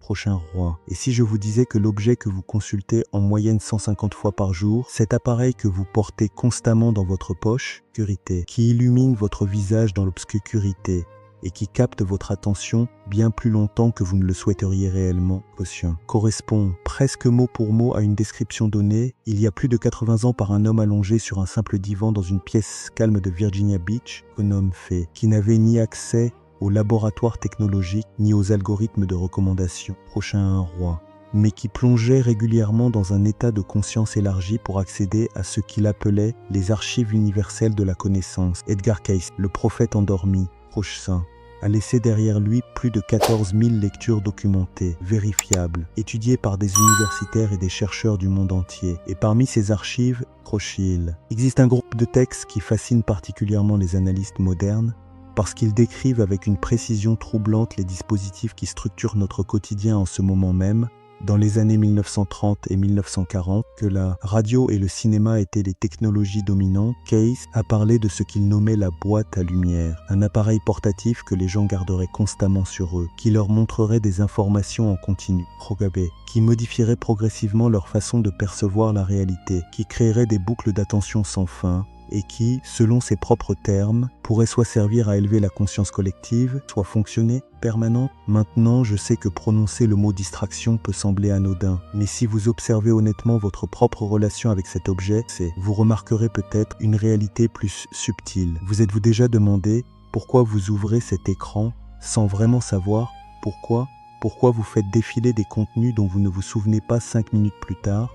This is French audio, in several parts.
prochain roi. Et si je vous disais que l'objet que vous consultez en moyenne 150 fois par jour, cet appareil que vous portez constamment dans votre poche, qui illumine votre visage dans l'obscurité et qui capte votre attention bien plus longtemps que vous ne le souhaiteriez réellement, correspond presque mot pour mot à une description donnée il y a plus de 80 ans par un homme allongé sur un simple divan dans une pièce calme de Virginia Beach, un homme fait, qui n'avait ni accès aux laboratoires technologiques ni aux algorithmes de recommandation, prochain roi, mais qui plongeait régulièrement dans un état de conscience élargi pour accéder à ce qu'il appelait les archives universelles de la connaissance. Edgar Cayce, le prophète endormi, proche saint, a laissé derrière lui plus de 14 000 lectures documentées, vérifiables, étudiées par des universitaires et des chercheurs du monde entier. Et parmi ces archives, il existe un groupe de textes qui fascine particulièrement les analystes modernes, parce qu'ils décrivent avec une précision troublante les dispositifs qui structurent notre quotidien en ce moment même, dans les années 1930 et 1940, que la radio et le cinéma étaient les technologies dominantes. Cayce a parlé de ce qu'il nommait la boîte à lumière, un appareil portatif que les gens garderaient constamment sur eux, qui leur montrerait des informations en continu, qui modifierait progressivement leur façon de percevoir la réalité, qui créerait des boucles d'attention sans fin, et qui, selon ses propres termes, pourrait soit servir à élever la conscience collective, soit fonctionner permanente. Maintenant, je sais que prononcer le mot distraction peut sembler anodin, mais si vous observez honnêtement votre propre relation avec cet objet, vous remarquerez peut-être une réalité plus subtile. Vous êtes-vous déjà demandé pourquoi vous ouvrez cet écran sans vraiment savoir pourquoi vous faites défiler des contenus dont vous ne vous souvenez pas 5 minutes plus tard?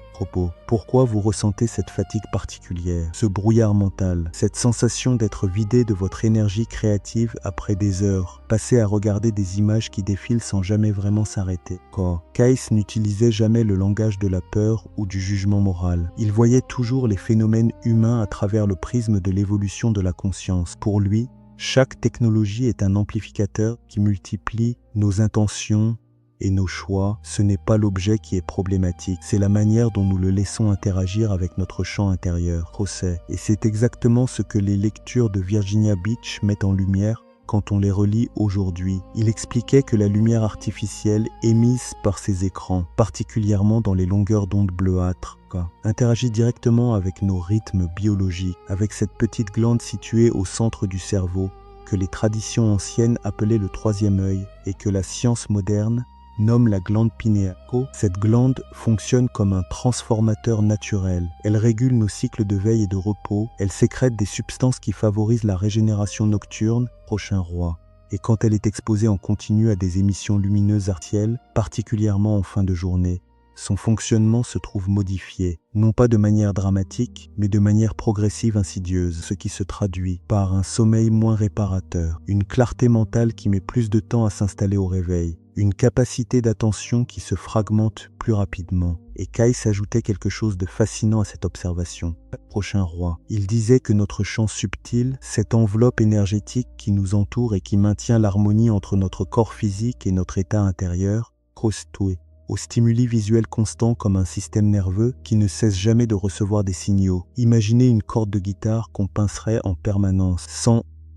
Pourquoi vous ressentez cette fatigue particulière, ce brouillard mental, cette sensation d'être vidé de votre énergie créative après des heures, passées à regarder des images qui défilent sans jamais vraiment s'arrêter? Cayce n'utilisait jamais le langage de la peur ou du jugement moral. Il voyait toujours les phénomènes humains à travers le prisme de l'évolution de la conscience. Pour lui, chaque technologie est un amplificateur qui multiplie nos intentions et nos choix. Ce n'est pas l'objet qui est problématique, c'est la manière dont nous le laissons interagir avec notre champ intérieur. Et c'est exactement ce que les lectures de Virginia Beach mettent en lumière quand on les relit aujourd'hui. Il expliquait que la lumière artificielle émise par ces écrans, particulièrement dans les longueurs d'onde bleuâtres, interagit directement avec nos rythmes biologiques, avec cette petite glande située au centre du cerveau, que les traditions anciennes appelaient le troisième œil et que la science moderne nomme la glande pinéale. Cette glande fonctionne comme un transformateur naturel. Elle régule nos cycles de veille et de repos. Elle sécrète des substances qui favorisent la régénération nocturne, prochain roi. Et quand elle est exposée en continu à des émissions lumineuses artificielles, particulièrement en fin de journée, son fonctionnement se trouve modifié, non pas de manière dramatique, mais de manière progressive insidieuse, ce qui se traduit par un sommeil moins réparateur, une clarté mentale qui met plus de temps à s'installer au réveil, une capacité d'attention qui se fragmente plus rapidement. Et Cayce ajoutait quelque chose de fascinant à cette observation. Prochain roi. Il disait que notre champ subtil, cette enveloppe énergétique qui nous entoure et qui maintient l'harmonie entre notre corps physique et notre état intérieur, aux stimuli visuels constants comme un système nerveux qui ne cesse jamais de recevoir des signaux. Imaginez une corde de guitare qu'on pincerait en permanence,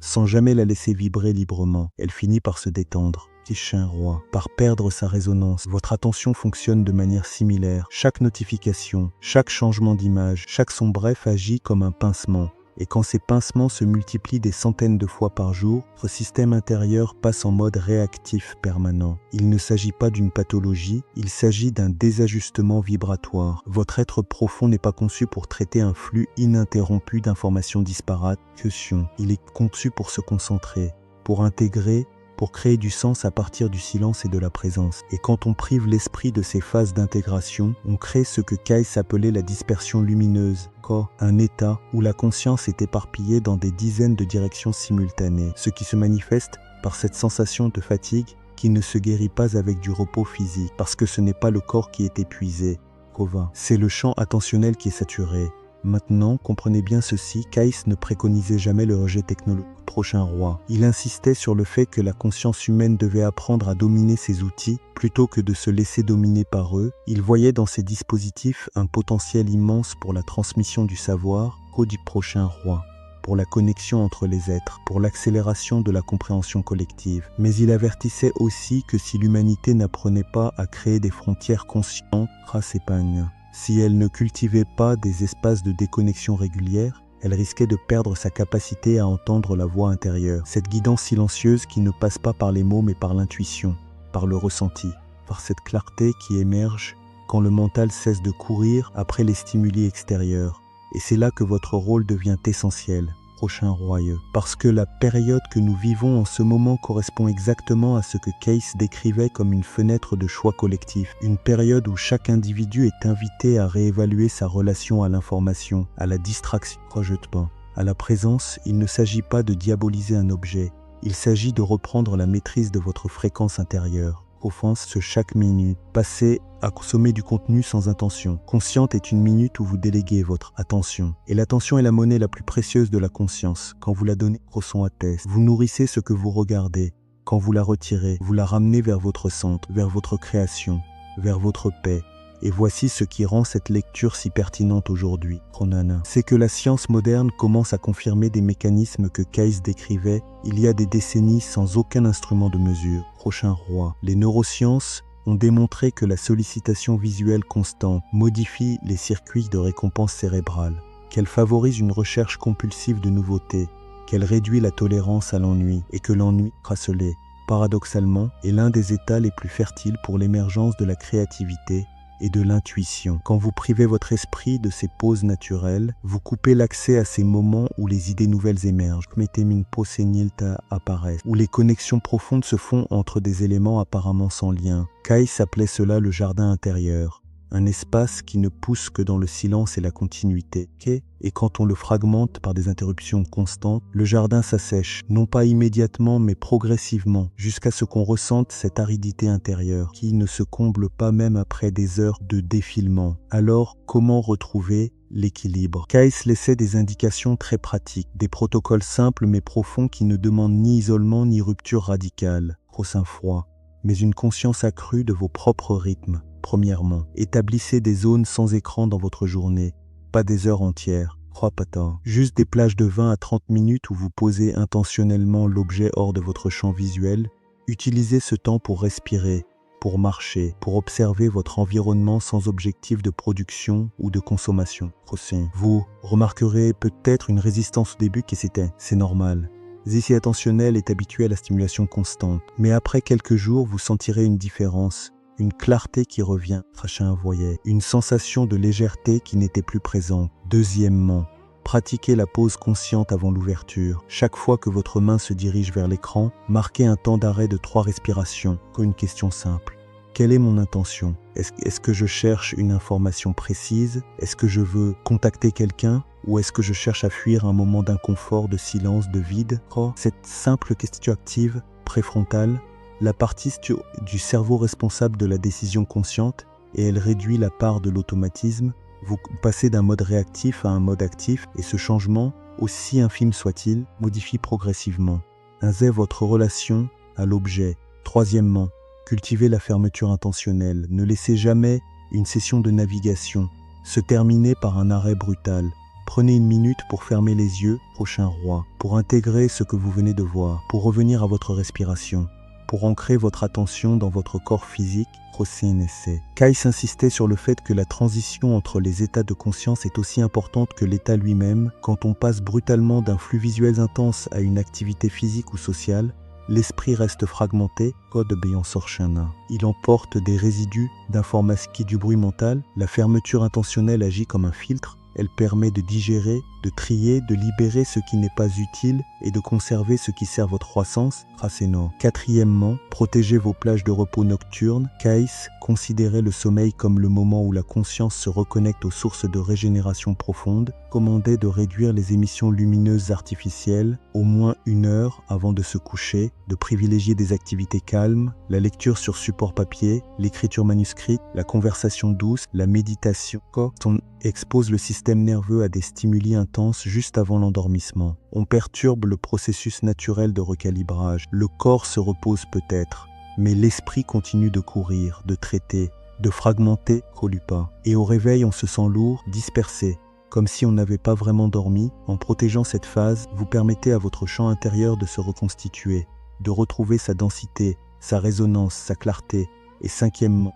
sans jamais la laisser vibrer librement. Elle finit par se détendre. Prochain roi. Par perdre sa résonance, votre attention fonctionne de manière similaire. Chaque notification, chaque changement d'image, chaque son bref agit comme un pincement. Et quand ces pincements se multiplient des centaines de fois par jour, votre système intérieur passe en mode réactif permanent. Il ne s'agit pas d'une pathologie, il s'agit d'un désajustement vibratoire. Votre être profond n'est pas conçu pour traiter un flux ininterrompu d'informations disparates. Il est conçu pour se concentrer, pour intégrer, pour créer du sens à partir du silence et de la présence. Et quand on prive l'esprit de ces phases d'intégration, on crée ce que Cayce appelait la dispersion lumineuse, un état où la conscience est éparpillée dans des dizaines de directions simultanées, ce qui se manifeste par cette sensation de fatigue qui ne se guérit pas avec du repos physique, parce que ce n'est pas le corps qui est épuisé, c'est le champ attentionnel qui est saturé. Maintenant, comprenez bien ceci, Cayce ne préconisait jamais le rejet technologique. Prochain roi. Il insistait sur le fait que la conscience humaine devait apprendre à dominer ses outils plutôt que de se laisser dominer par eux. Il voyait dans ces dispositifs un potentiel immense pour la transmission du savoir. Du prochain roi. pour la connexion entre les êtres, pour l'accélération de la compréhension collective. Mais il avertissait aussi que si l'humanité n'apprenait pas à créer des frontières conscientes, si elle ne cultivait pas des espaces de déconnexion régulière, elle risquait de perdre sa capacité à entendre la voix intérieure, cette guidance silencieuse qui ne passe pas par les mots mais par l'intuition, par le ressenti, par cette clarté qui émerge quand le mental cesse de courir après les stimuli extérieurs. Et c'est là que votre rôle devient essentiel, prochain royeux. Parce que la période que nous vivons en ce moment correspond exactement à ce que Case décrivait comme une fenêtre de choix collectif. Une période où chaque individu est invité à réévaluer sa relation à l'information, à la distraction, à la présence. Il ne s'agit pas de diaboliser un objet, il s'agit de reprendre la maîtrise de votre fréquence intérieure. Offense chaque minute. Passez à consommer du contenu sans intention. Consciente est une minute où vous déléguez votre attention. Et l'attention est la monnaie la plus précieuse de la conscience. Quand vous la donnez, ressent atteste. Vous nourrissez ce que vous regardez. Quand vous la retirez, vous la ramenez vers votre centre, vers votre création, vers votre paix. Et voici ce qui rend cette lecture si pertinente aujourd'hui. C'est que la science moderne commence à confirmer des mécanismes que Case décrivait il y a des décennies sans aucun instrument de mesure. Prochain roi. Les neurosciences ont démontré que la sollicitation visuelle constante modifie les circuits de récompense cérébrale, qu'elle favorise une recherche compulsive de nouveautés, qu'elle réduit la tolérance à l'ennui et que l'ennui, paradoxalement, est l'un des états les plus fertiles pour l'émergence de la créativité et de l'intuition. Quand vous privez votre esprit de ces pauses naturelles, vous coupez l'accès à ces moments où les idées nouvelles émergent, où les connexions profondes se font entre des éléments apparemment sans lien. Kai s'appelait cela le jardin intérieur, un espace qui ne pousse que dans le silence et la continuité. Et quand on le fragmente par des interruptions constantes, le jardin s'assèche, non pas immédiatement mais progressivement, jusqu'à ce qu'on ressente cette aridité intérieure qui ne se comble pas même après des heures de défilement. Alors, comment retrouver l'équilibre? Kais laissait des indications très pratiques, des protocoles simples mais profonds qui ne demandent ni isolement ni rupture radicale, sein froid, mais une conscience accrue de vos propres rythmes. Premièrement, établissez des zones sans écran dans votre journée, pas des heures entières, juste des plages de 20 à 30 minutes où vous posez intentionnellement l'objet hors de votre champ visuel. Utilisez ce temps pour respirer, pour marcher, pour observer votre environnement sans objectif de production ou de consommation. Vous remarquerez peut-être une résistance au début c'est normal. Zizi attentionnel est habitué à la stimulation constante, mais après quelques jours, vous sentirez une différence. Une clarté qui revient, une sensation de légèreté qui n'était plus présente. Deuxièmement, pratiquez la pause consciente avant l'ouverture. Chaque fois que votre main se dirige vers l'écran, marquez un temps d'arrêt de 3 respirations. Une question simple. Quelle est mon intention? Est-ce que je cherche une information précise? Est-ce que je veux contacter quelqu'un? Ou est-ce que je cherche à fuir un moment d'inconfort, de silence, de vide? Cette simple question active, préfrontale, la partie du cerveau responsable de la décision consciente, et elle réduit la part de l'automatisme. Vous passez d'un mode réactif à un mode actif, et ce changement, aussi infime soit-il, modifie progressivement. Votre relation à l'objet. Troisièmement, cultivez la fermeture intentionnelle. Ne laissez jamais une session de navigation se terminer par un arrêt brutal. Prenez une minute pour fermer les yeux, prochain roi, pour intégrer ce que vous venez de voir, pour revenir à votre respiration, pour ancrer votre attention dans votre corps physique. Kais insistait sur le fait que la transition entre les états de conscience est aussi importante que l'état lui-même. Quand on passe brutalement d'un flux visuel intense à une activité physique ou sociale, l'esprit reste fragmenté, il emporte des résidus d'informations du bruit mental. La fermeture intentionnelle agit comme un filtre. Elle permet de digérer, de trier, de libérer ce qui n'est pas utile et de conserver ce qui sert votre croissance. Quatrièmement, protégez vos plages de repos nocturnes. Kais considérait le sommeil comme le moment où la conscience se reconnecte aux sources de régénération profonde. Commandait de réduire les émissions lumineuses artificielles au moins 1 heure avant de se coucher, de privilégier des activités calmes, la lecture sur support papier, l'écriture manuscrite, la conversation douce, la méditation. On expose le système nerveux à des stimuli intenses juste avant l'endormissement. On perturbe le processus naturel de recalibrage. Le corps se repose peut-être, mais l'esprit continue de courir, de traiter, de fragmenter, et au réveil on se sent lourd, dispersé, comme si on n'avait pas vraiment dormi. En protégeant cette phase, vous permettez à votre champ intérieur de se reconstituer, de retrouver sa densité, sa résonance, sa clarté. Et cinquièmement,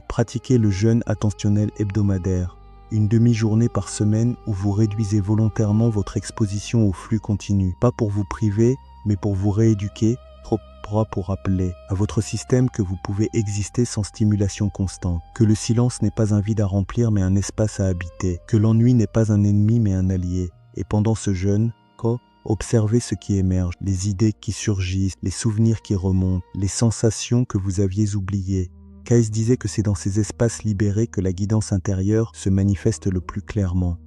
pratiquez le jeûne attentionnel hebdomadaire, une demi-journée par semaine où vous réduisez volontairement votre exposition au flux continu, pas pour vous priver, mais pour vous rééduquer, pour rappeler à votre système que vous pouvez exister sans stimulation constante, que le silence n'est pas un vide à remplir mais un espace à habiter, que l'ennui n'est pas un ennemi mais un allié. Et pendant ce jeûne, observez ce qui émerge, les idées qui surgissent, les souvenirs qui remontent, les sensations que vous aviez oubliées. Kais disait que c'est dans ces espaces libérés que la guidance intérieure se manifeste le plus clairement.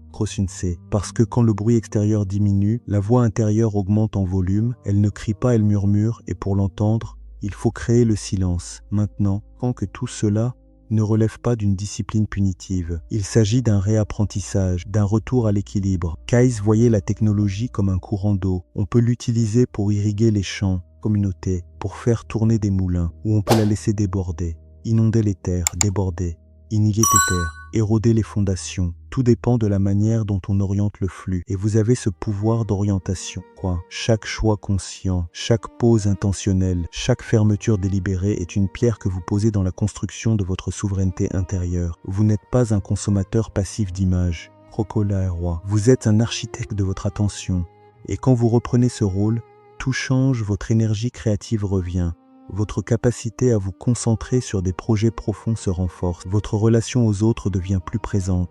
Parce que quand le bruit extérieur diminue, la voix intérieure augmente en volume, elle ne crie pas, elle murmure, et pour l'entendre, il faut créer le silence. Maintenant, quand que tout cela ne relève pas d'une discipline punitive. Il s'agit d'un réapprentissage, d'un retour à l'équilibre. Kais voyait la technologie comme un courant d'eau. On peut l'utiliser pour irriguer les champs, communautés, pour faire tourner des moulins, ou on peut la laisser déborder, inonder les terres, déborder, iniguer tes terres, éroder les fondations. Tout dépend de la manière dont on oriente le flux. Et vous avez ce pouvoir d'orientation. Chaque choix conscient, chaque pause intentionnelle, chaque fermeture délibérée est une pierre que vous posez dans la construction de votre souveraineté intérieure. Vous n'êtes pas un consommateur passif d'images. Vous êtes un architecte de votre attention. Et quand vous reprenez ce rôle, tout change, votre énergie créative revient. Votre capacité à vous concentrer sur des projets profonds se renforce. Votre relation aux autres devient plus présente.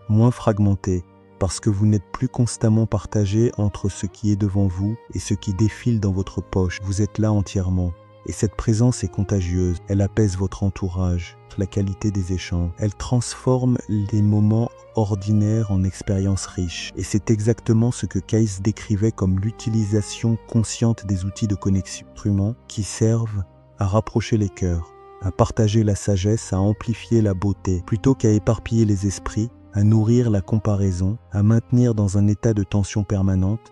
Moins fragmentée, parce que vous n'êtes plus constamment partagé entre ce qui est devant vous et ce qui défile dans votre poche. Vous êtes là entièrement. Et cette présence est contagieuse. Elle apaise votre entourage, la qualité des échanges. Elle transforme les moments ordinaires en expériences riches. Et c'est exactement ce que Kais décrivait comme l'utilisation consciente des outils de connexion instruments qui servent à rapprocher les cœurs, à partager la sagesse, à amplifier la beauté, plutôt qu'à éparpiller les esprits, à nourrir la comparaison, à maintenir dans un état de tension permanente.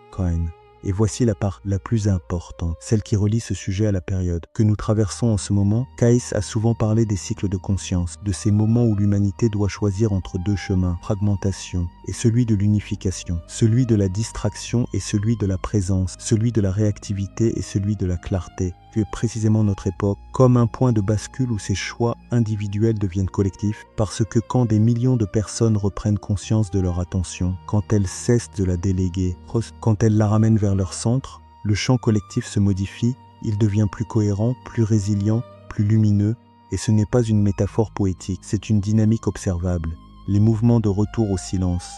Et voici la part la plus importante, celle qui relie ce sujet à la période que nous traversons en ce moment. Kais a souvent parlé des cycles de conscience, de ces moments où l'humanité doit choisir entre deux chemins, fragmentation et celui de l'unification, celui de la distraction et celui de la présence, celui de la réactivité et celui de la clarté, qui est précisément notre époque, comme un point de bascule où ces choix individuels deviennent collectifs, parce que quand des millions de personnes reprennent conscience de leur attention, quand elles cessent de la déléguer, quand elles la ramènent vers leur centre, le champ collectif se modifie, il devient plus cohérent, plus résilient, plus lumineux, et ce n'est pas une métaphore poétique, c'est une dynamique observable. Les mouvements de retour au silence,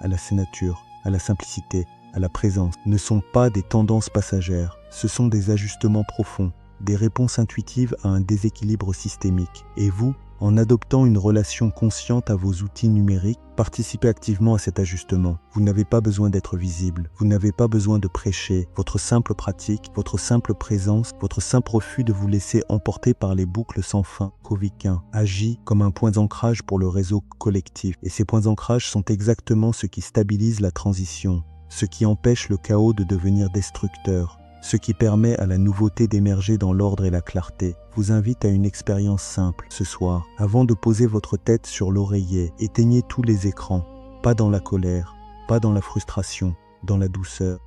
à la sénature, à la simplicité, à la présence, ne sont pas des tendances passagères, ce sont des ajustements profonds, des réponses intuitives à un déséquilibre systémique. Et vous, en adoptant une relation consciente à vos outils numériques, participez activement à cet ajustement. Vous n'avez pas besoin d'être visible, vous n'avez pas besoin de prêcher. Votre simple pratique, votre simple présence, votre simple refus de vous laisser emporter par les boucles sans fin coviquin agit comme un point d'ancrage pour le réseau collectif. Et ces points d'ancrage sont exactement ce qui stabilise la transition, ce qui empêche le chaos de devenir destructeur, ce qui permet à la nouveauté d'émerger dans l'ordre et la clarté. Vous invite à une expérience simple ce soir. Avant de poser votre tête sur l'oreiller, éteignez tous les écrans, pas dans la colère, pas dans la frustration, dans la douceur,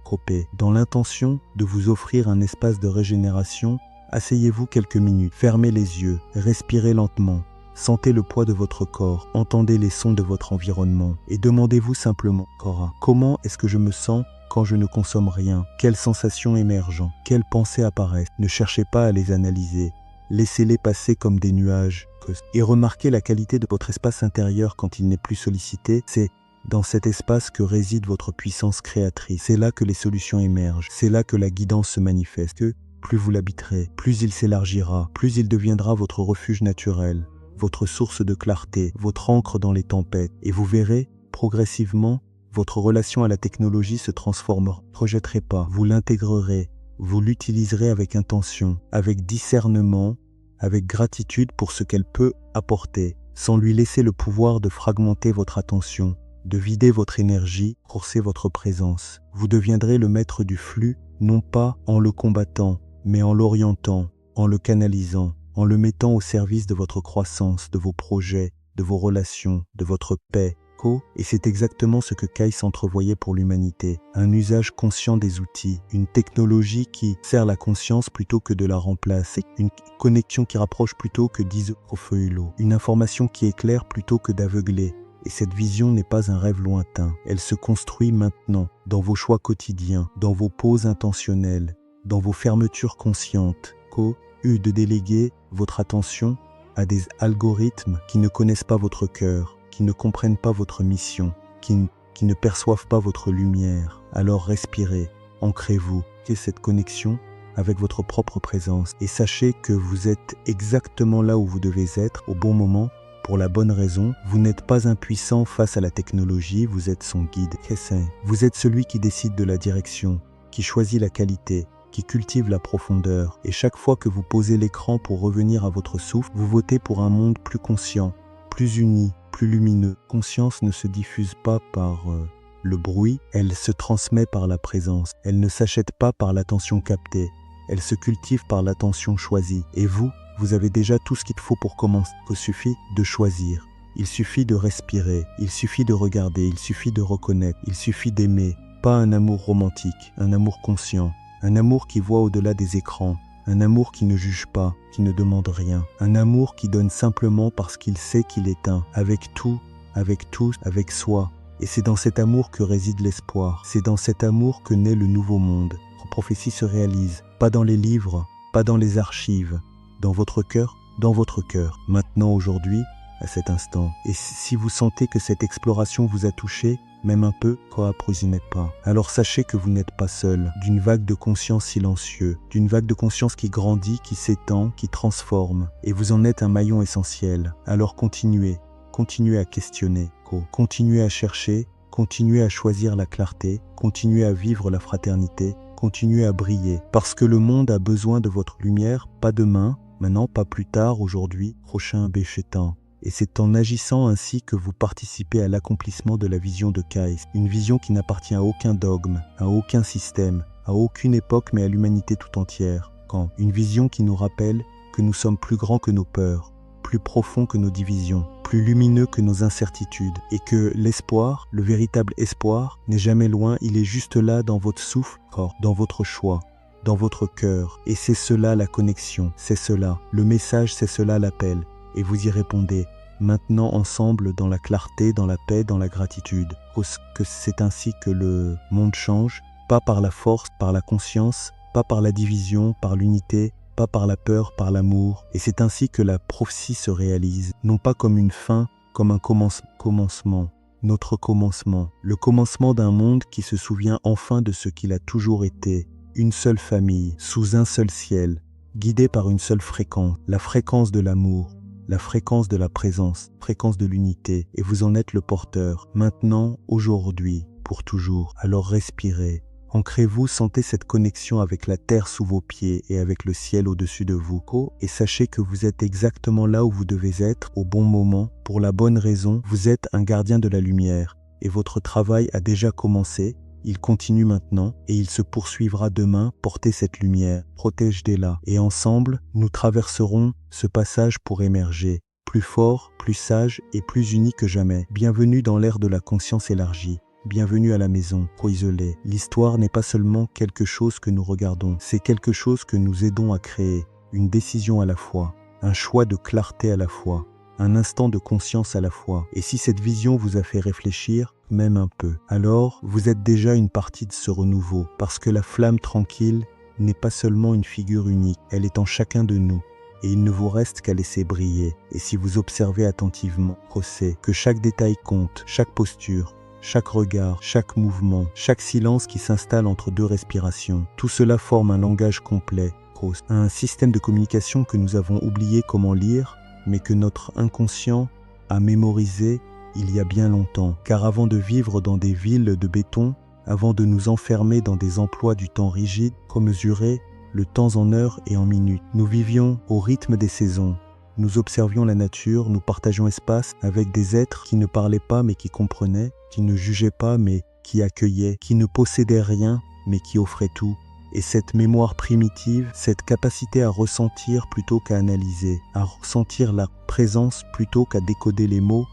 dans l'intention de vous offrir un espace de régénération. Asseyez-vous quelques minutes, fermez les yeux, respirez lentement. Sentez le poids de votre corps, entendez les sons de votre environnement et demandez-vous simplement, comment est-ce que je me sens quand je ne consomme rien? Quelles sensations émergent? Quelles pensées apparaissent? Ne cherchez pas à les analyser. Laissez-les passer comme des nuages. Et remarquez la qualité de votre espace intérieur quand il n'est plus sollicité. C'est dans cet espace que réside votre puissance créatrice. C'est là que les solutions émergent. C'est là que la guidance se manifeste. Plus vous l'habiterez, plus il s'élargira, plus il deviendra votre refuge naturel, votre source de clarté, votre ancre dans les tempêtes. Et vous verrez, progressivement, votre relation à la technologie se transformera. Ne rejetterez pas, vous l'intégrerez, vous l'utiliserez avec intention, avec discernement, avec gratitude pour ce qu'elle peut apporter, sans lui laisser le pouvoir de fragmenter votre attention, de vider votre énergie, courser votre présence. Vous deviendrez le maître du flux, non pas en le combattant, mais en l'orientant, en le canalisant, en le mettant au service de votre croissance, de vos projets, de vos relations, de votre paix. Et c'est exactement ce que Kais entrevoyait pour l'humanité. Un usage conscient des outils, une technologie qui sert la conscience plutôt que de la remplacer, une connexion qui rapproche plutôt que d'isoprophéulo, une information qui éclaire plutôt que d'aveugler. Et cette vision n'est pas un rêve lointain, elle se construit maintenant, dans vos choix quotidiens, dans vos pauses intentionnelles, dans vos fermetures conscientes. De déléguer votre attention à des algorithmes qui ne connaissent pas votre cœur, qui ne comprennent pas votre mission, qui ne perçoivent pas votre lumière. Alors respirez, ancrez-vous, cette connexion avec votre propre présence et sachez que vous êtes exactement là où vous devez être au bon moment, pour la bonne raison. Vous n'êtes pas impuissant face à la technologie, vous êtes son guide. Vous êtes celui qui décide de la direction, qui choisit la qualité, qui cultive la profondeur. Et chaque fois que vous posez l'écran pour revenir à votre souffle, vous votez pour un monde plus conscient, plus uni, plus lumineux. Conscience ne se diffuse pas par le bruit, elle se transmet par la présence. Elle ne s'achète pas par l'attention captée, elle se cultive par l'attention choisie. Et vous avez déjà tout ce qu'il faut pour commencer. Il suffit de choisir, il suffit de respirer, il suffit de regarder, il suffit de reconnaître, il suffit d'aimer. Pas un amour romantique, un amour conscient. Un amour qui voit au-delà des écrans, un amour qui ne juge pas, qui ne demande rien, un amour qui donne simplement parce qu'il sait qu'il est un, avec tout, avec tous, avec soi. Et c'est dans cet amour que réside l'espoir, c'est dans cet amour que naît le nouveau monde. Vos prophéties se réalisent, pas dans les livres, pas dans les archives, dans votre cœur, maintenant, aujourd'hui, à cet instant. Et si vous sentez que cette exploration vous a touché, même un peu, pas. Alors sachez que vous n'êtes pas seul, d'une vague de conscience silencieux, d'une vague de conscience qui grandit, qui s'étend, qui transforme, et vous en êtes un maillon essentiel. Alors continuez à questionner, continuez à chercher, continuez à choisir la clarté, continuez à vivre la fraternité, continuez à briller, parce que le monde a besoin de votre lumière, pas demain, maintenant, pas plus tard, aujourd'hui, prochain béchétan. Et c'est en agissant ainsi que vous participez à l'accomplissement de la vision de Kais, une vision qui n'appartient à aucun dogme, à aucun système, à aucune époque mais à l'humanité tout entière. Une vision qui nous rappelle que nous sommes plus grands que nos peurs, plus profonds que nos divisions, plus lumineux que nos incertitudes, et que l'espoir, le véritable espoir, n'est jamais loin, il est juste là dans votre souffle, dans votre choix, dans votre cœur. Et c'est cela la connexion, c'est cela, le message, c'est cela l'appel. Et vous y répondez, maintenant ensemble dans la clarté, dans la paix, dans la gratitude. Que c'est ainsi que le monde change, pas par la force, par la conscience, pas par la division, par l'unité, pas par la peur, par l'amour. Et c'est ainsi que la prophétie se réalise, non pas comme une fin, comme un commencement, notre commencement, le commencement d'un monde qui se souvient enfin de ce qu'il a toujours été, une seule famille, sous un seul ciel, guidé par une seule fréquence, la fréquence de l'amour, la fréquence de la présence, fréquence de l'unité, et vous en êtes le porteur, maintenant, aujourd'hui, pour toujours. Alors respirez, ancrez-vous, sentez cette connexion avec la terre sous vos pieds et avec le ciel au-dessus de vous, et sachez que vous êtes exactement là où vous devez être, au bon moment, pour la bonne raison, vous êtes un gardien de la lumière, et votre travail a déjà commencé. Il continue maintenant et il se poursuivra demain. Portez cette lumière, protégez-la et ensemble, nous traverserons ce passage pour émerger, plus fort, plus sage et plus unis que jamais. Bienvenue dans l'ère de la conscience élargie. Bienvenue à la maison, isolée. L'histoire n'est pas seulement quelque chose que nous regardons, c'est quelque chose que nous aidons à créer, une décision à la fois, un choix de clarté à la fois, un instant de conscience à la fois. Et si cette vision vous a fait réfléchir, même un peu, alors vous êtes déjà une partie de ce renouveau, parce que la flamme tranquille n'est pas seulement une figure unique, elle est en chacun de nous. Et il ne vous reste qu'à laisser briller. Et si vous observez attentivement, procès, que chaque détail compte, chaque posture, chaque regard, chaque mouvement, chaque silence qui s'installe entre deux respirations, tout cela forme un langage complet, un système de communication que nous avons oublié comment lire, mais que notre inconscient a mémorisé il y a bien longtemps. Car avant de vivre dans des villes de béton, avant de nous enfermer dans des emplois du temps rigides, mesurer le temps en heures et en minutes, nous vivions au rythme des saisons. Nous observions la nature, nous partagions espace avec des êtres qui ne parlaient pas mais qui comprenaient, qui ne jugeaient pas mais qui accueillaient, qui ne possédaient rien mais qui offraient tout. Et cette mémoire primitive, cette capacité à ressentir plutôt qu'à analyser, à ressentir la présence plutôt qu'à décoder les mots,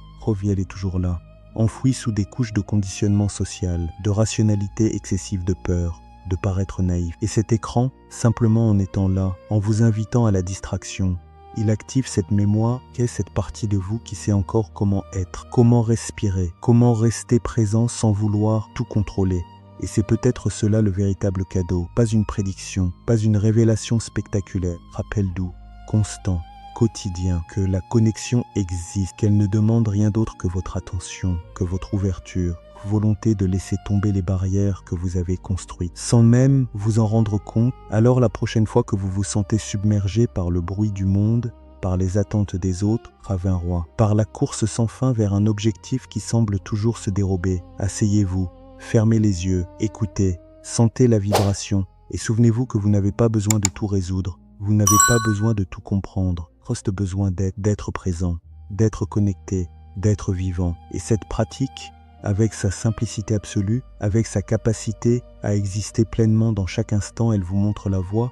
elle est toujours là. enfoui sous des couches de conditionnement social, de rationalité excessive de peur, de paraître naïf. Et cet écran, simplement en étant là, en vous invitant à la distraction, il active cette mémoire qu'est cette partie de vous qui sait encore comment être, comment respirer, comment rester présent sans vouloir tout contrôler. Et c'est peut-être cela le véritable cadeau, pas une prédiction, pas une révélation spectaculaire, rappel doux, constant, quotidien, que la connexion existe, qu'elle ne demande rien d'autre que votre attention, que votre ouverture, volonté de laisser tomber les barrières que vous avez construites, sans même vous en rendre compte. Alors la prochaine fois que vous vous sentez submergé par le bruit du monde, par les attentes des autres, ravin roi, par la course sans fin vers un objectif qui semble toujours se dérober, asseyez-vous, fermez les yeux, écoutez, sentez la vibration et souvenez-vous que vous n'avez pas besoin de tout résoudre, vous n'avez pas besoin de tout comprendre, juste besoin d'être présent, d'être connecté, d'être vivant. Et cette pratique, avec sa simplicité absolue, avec sa capacité à exister pleinement dans chaque instant, elle vous montre la voie.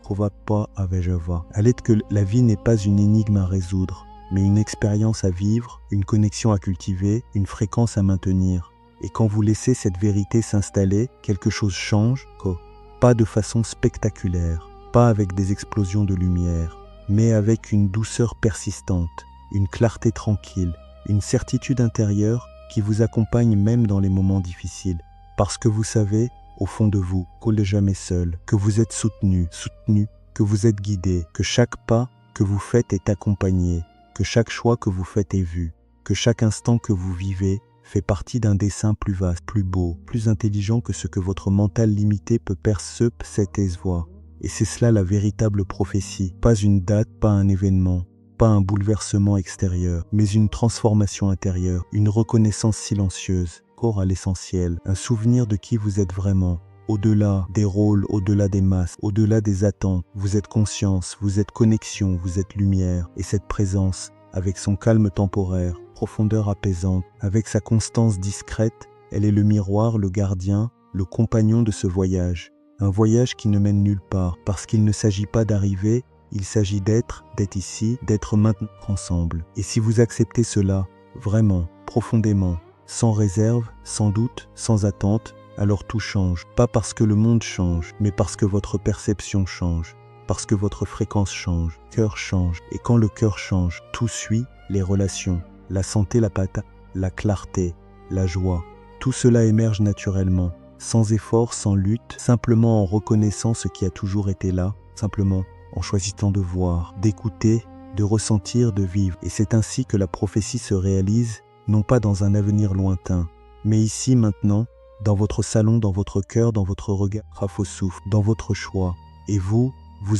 Prova pas avec Java. À l'aide que la vie n'est pas une énigme à résoudre, mais une expérience à vivre, une connexion à cultiver, une fréquence à maintenir. Et quand vous laissez cette vérité s'installer, quelque chose change, pas de façon spectaculaire, pas avec des explosions de lumière, mais avec une douceur persistante, une clarté tranquille, une certitude intérieure qui vous accompagne même dans les moments difficiles. Parce que vous savez, au fond de vous, qu'on n'est jamais seul, que vous êtes soutenu, que vous êtes guidé, que chaque pas que vous faites est accompagné, que chaque choix que vous faites est vu, que chaque instant que vous vivez fait partie d'un dessin plus vaste, plus beau, plus intelligent que ce que votre mental limité peut percevoir cette voix. Et c'est cela la véritable prophétie, pas une date, pas un événement, pas un bouleversement extérieur, mais une transformation intérieure, une reconnaissance silencieuse, corps à l'essentiel, un souvenir de qui vous êtes vraiment, au-delà des rôles, au-delà des masses, au-delà des attentes. Vous êtes conscience, vous êtes connexion, vous êtes lumière, et cette présence, avec son calme temporaire, profondeur apaisante, avec sa constance discrète, elle est le miroir, le gardien, le compagnon de ce voyage. Un voyage qui ne mène nulle part, parce qu'il ne s'agit pas d'arriver, il s'agit d'être ici, d'être maintenant ensemble. Et si vous acceptez cela, vraiment, profondément, sans réserve, sans doute, sans attente, alors tout change. Pas parce que le monde change, mais parce que votre perception change, parce que votre fréquence change, cœur change. Et quand le cœur change, tout suit, les relations, la santé, la patate, la clarté, la joie. Tout cela émerge naturellement, sans effort, sans lutte, simplement en reconnaissant ce qui a toujours été là, simplement en choisissant de voir, d'écouter, de ressentir, de vivre. Et c'est ainsi que la prophétie se réalise, non pas dans un avenir lointain, mais ici, maintenant, dans votre salon, dans votre cœur, dans votre regard, à vos souffles, dans votre choix. Et vous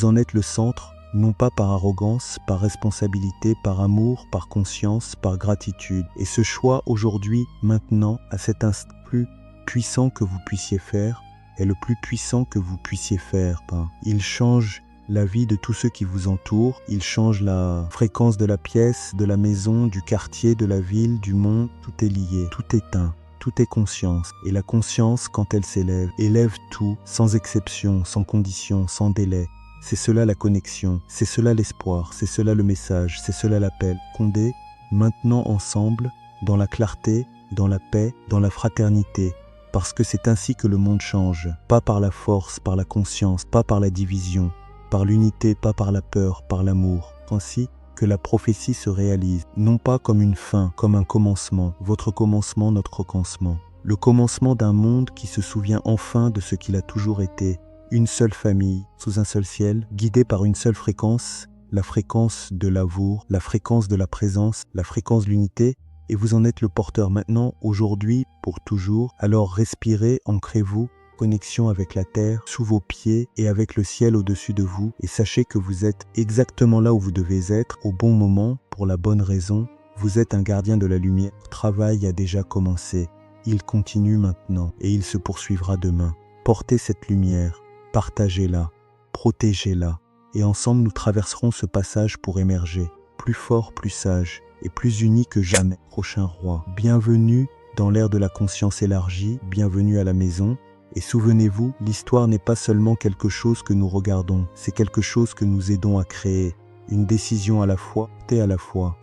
en êtes le centre, non pas par arrogance, par responsabilité, par amour, par conscience, par gratitude. Et ce choix aujourd'hui, maintenant, à cet instant plus puissant que vous puissiez faire, est le plus puissant que vous puissiez faire. Il change la vie de tous ceux qui vous entourent, il change la fréquence de la pièce, de la maison, du quartier, de la ville, du monde. Tout est lié, tout est un, tout est conscience. Et la conscience, quand elle s'élève, élève tout, sans exception, sans condition, sans délai. C'est cela la connexion, c'est cela l'espoir, c'est cela le message, c'est cela l'appel. Condé, maintenant ensemble, dans la clarté, dans la paix, dans la fraternité. Parce que c'est ainsi que le monde change, pas par la force, par la conscience, pas par la division, par l'unité, pas par la peur, par l'amour. Ainsi que la prophétie se réalise, non pas comme une fin, comme un commencement, votre commencement, notre commencement. Le commencement d'un monde qui se souvient enfin de ce qu'il a toujours été, une seule famille, sous un seul ciel, guidée par une seule fréquence, la fréquence de l'amour, la fréquence de la présence, la fréquence de l'unité, et vous en êtes le porteur maintenant, aujourd'hui, pour toujours. Alors respirez, ancrez-vous, connexion avec la terre, sous vos pieds et avec le ciel au-dessus de vous, et sachez que vous êtes exactement là où vous devez être, au bon moment, pour la bonne raison. Vous êtes un gardien de la lumière. Le travail a déjà commencé. Il continue maintenant, et il se poursuivra demain. Portez cette lumière, partagez-la, protégez-la, et ensemble nous traverserons ce passage pour émerger, plus fort, plus sage, et plus unis que jamais. Prochain roi, bienvenue dans l'ère de la conscience élargie, bienvenue à la maison. Et souvenez-vous, l'histoire n'est pas seulement quelque chose que nous regardons, c'est quelque chose que nous aidons à créer. une décision à la fois,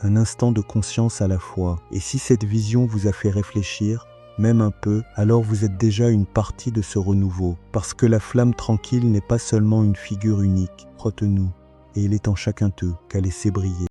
un instant de conscience à la fois. Et si cette vision vous a fait réfléchir, même un peu, alors vous êtes déjà une partie de ce renouveau. Parce que la flamme tranquille n'est pas seulement une figure unique, crotte-nous, et il est en chacun d'eux qu'à laisser briller.